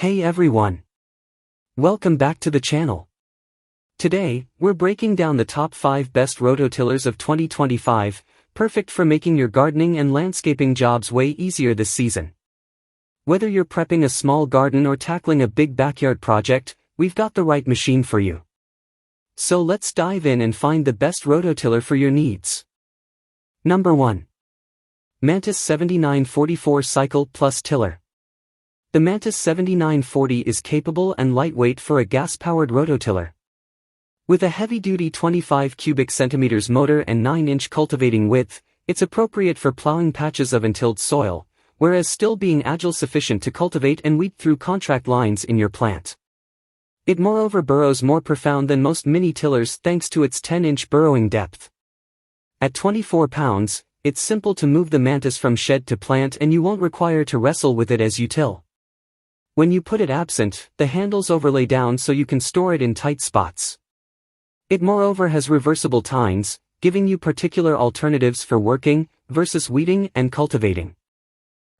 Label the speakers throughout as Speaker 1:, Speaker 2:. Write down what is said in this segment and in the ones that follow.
Speaker 1: Hey everyone! Welcome back to the channel. Today, we're breaking down the top 5 best rototillers of 2025, perfect for making your gardening and landscaping jobs way easier this season. Whether you're prepping a small garden or tackling a big backyard project, we've got the right machine for you. So let's dive in and find the best rototiller for your needs. Number 1. Mantis 7944 Cycle Plus Tiller. The Mantis 7940 is capable and lightweight for a gas-powered rototiller. With a heavy-duty 25 cubic centimeters motor and 9-inch cultivating width, it's appropriate for plowing patches of untilled soil, whereas still being agile sufficient to cultivate and weed through contract lines in your plant. It moreover burrows more profound than most mini-tillers thanks to its 10-inch burrowing depth. At 24 pounds, it's simple to move the Mantis from shed to plant and you won't require to wrestle with it as you till. When you put it absent, the handles overlay down so you can store it in tight spots. It moreover has reversible tines, giving you particular alternatives for working, versus weeding and cultivating.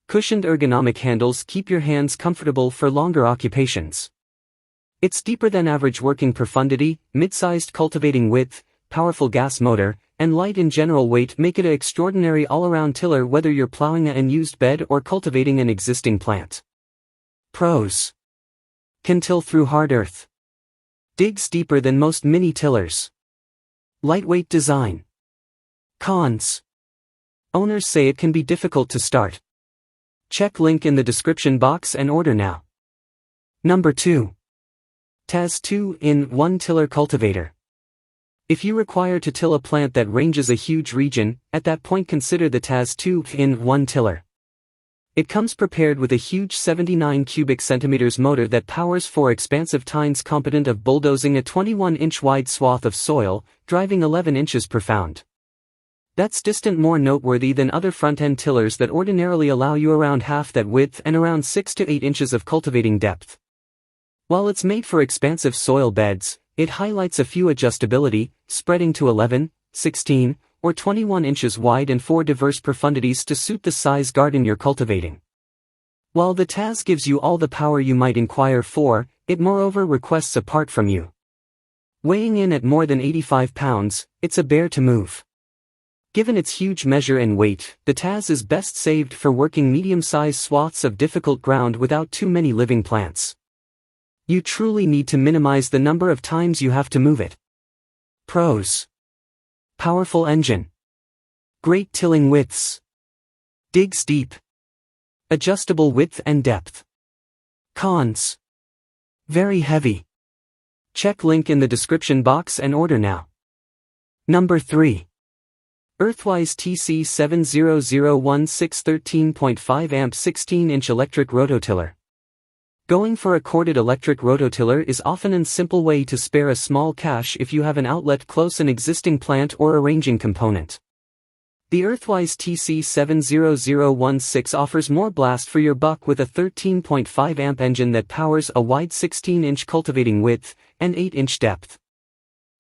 Speaker 1: Cushioned ergonomic handles keep your hands comfortable for longer occupations. Its deeper than average working profundity, mid-sized cultivating width, powerful gas motor, and light in general weight make it an extraordinary all-around tiller whether you're plowing an unused bed or cultivating an existing plant. Pros. Can till through hard earth. Digs deeper than most mini-tillers. Lightweight design. Cons. Owners say it can be difficult to start. Check link in the description box and order now. Number 2. Taz 2-in-1 Tiller Cultivator. If you require to till a plant that ranges a huge region, at that point consider the Taz 2-in-1 Tiller. It comes prepared with a huge 79 cubic centimeters motor that powers 4 expansive tines competent of bulldozing a 21-inch wide swath of soil, driving 11 inches profound. That's distant more noteworthy than other front-end tillers that ordinarily allow you around half that width and around 6 to 8 inches of cultivating depth. While it's made for expansive soil beds, it highlights a few adjustability, spreading to 11, 16, or 21 inches wide and 4 diverse profundities to suit the size garden you're cultivating. While the Taz gives you all the power you might inquire for, it moreover requests a part from you. Weighing in at more than 85 pounds, it's a bear to move. Given its huge measure and weight, the Taz is best saved for working medium-sized swaths of difficult ground without too many living plants. You truly need to minimize the number of times you have to move it. Pros. Powerful engine. Great tilling widths. Digs deep. Adjustable width and depth. Cons. Very heavy. Check link in the description box and order now. Number 3. Earthwise TC70016 13.5 amp 16-inch electric rototiller. Going for a corded electric rototiller is often a simple way to spare a small cash if you have an outlet close an existing plant or arranging component. The Earthwise TC70016 offers more blast for your buck with a 13.5 amp engine that powers a wide 16-inch cultivating width and 8-inch depth.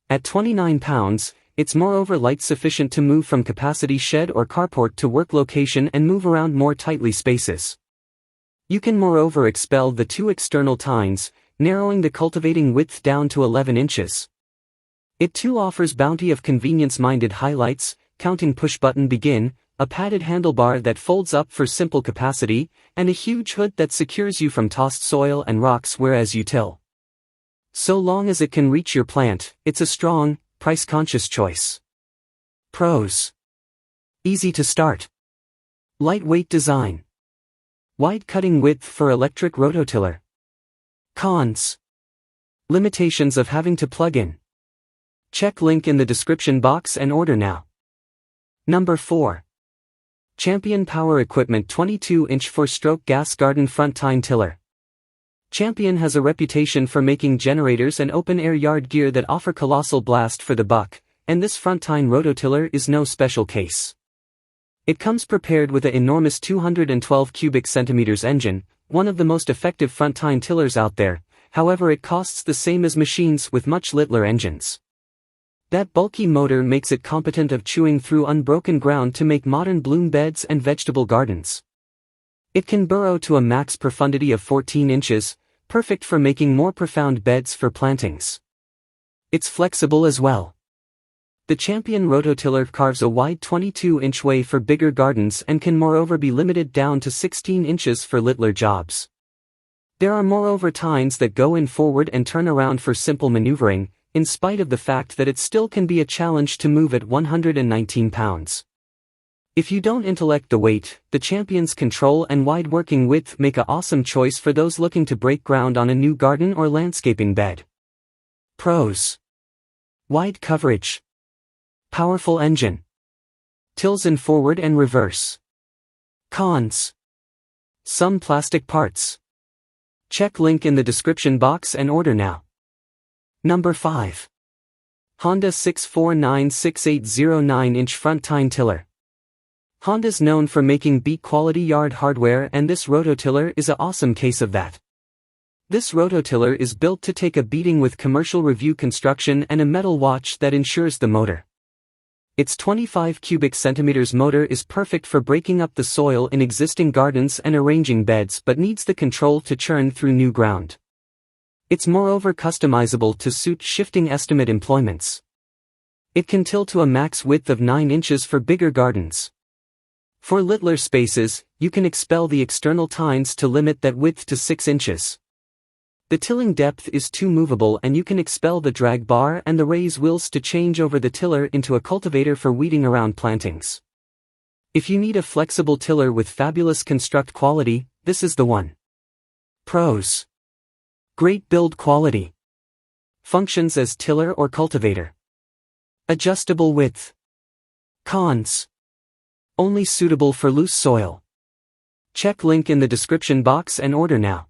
Speaker 1: At 29 pounds, it's moreover light sufficient to move from capacity shed or carport to work location and move around more tightly spaces. You can moreover expel the 2 external tines, narrowing the cultivating width down to 11 inches. It too offers bounty of convenience-minded highlights, counting push-button begin, a padded handlebar that folds up for simple capacity, and a huge hood that secures you from tossed soil and rocks whereas you till. So long as it can reach your plant, it's a strong, price-conscious choice. Pros. Easy to start. Lightweight design. Wide cutting width for electric rototiller. Cons. Limitations of having to plug in. Check link in the description box and order now. Number 4. Champion Power Equipment 22-inch 4-stroke gas garden front tine tiller. Champion has a reputation for making generators and open-air yard gear that offer colossal blast for the buck, and this front tine rototiller is no special case. It comes prepared with an enormous 212 cubic centimeters engine, one of the most effective front tine tillers out there, however it costs the same as machines with much littler engines. That bulky motor makes it competent of chewing through unbroken ground to make modern bloom beds and vegetable gardens. It can burrow to a max profundity of 14 inches, perfect for making more profound beds for plantings. It's flexible as well. The Champion Rototiller carves a wide 22-inch way for bigger gardens and can moreover be limited down to 16 inches for littler jobs. There are moreover tines that go in forward and turn around for simple maneuvering, in spite of the fact that it still can be a challenge to move at 119 pounds. If you don't intellect the weight, the Champion's control and wide working width make an awesome choice for those looking to break ground on a new garden or landscaping bed. Pros: wide coverage, powerful engine, tills in forward and reverse. Cons: some plastic parts. Check link in the description box and order now. Number 5. Honda 6496809-inch front tine tiller. Honda's known for making beat-quality yard hardware, and this rototiller is an awesome case of that. This rototiller is built to take a beating with commercial review construction and a metal watch that ensures the motor. Its 25 cubic centimeters motor is perfect for breaking up the soil in existing gardens and arranging beds, but needs the control to churn through new ground. It's moreover customizable to suit shifting estimate employments. It can till to a max width of 9 inches for bigger gardens. For littler spaces, you can expel the external tines to limit that width to 6 inches. The tilling depth is too movable, and you can expel the drag bar and the raise wheels to change over the tiller into a cultivator for weeding around plantings. If you need a flexible tiller with fabulous construct quality, this is the one. Pros: great build quality. Functions as tiller or cultivator. Adjustable width. Cons: only suitable for loose soil. Check link in the description box and order now.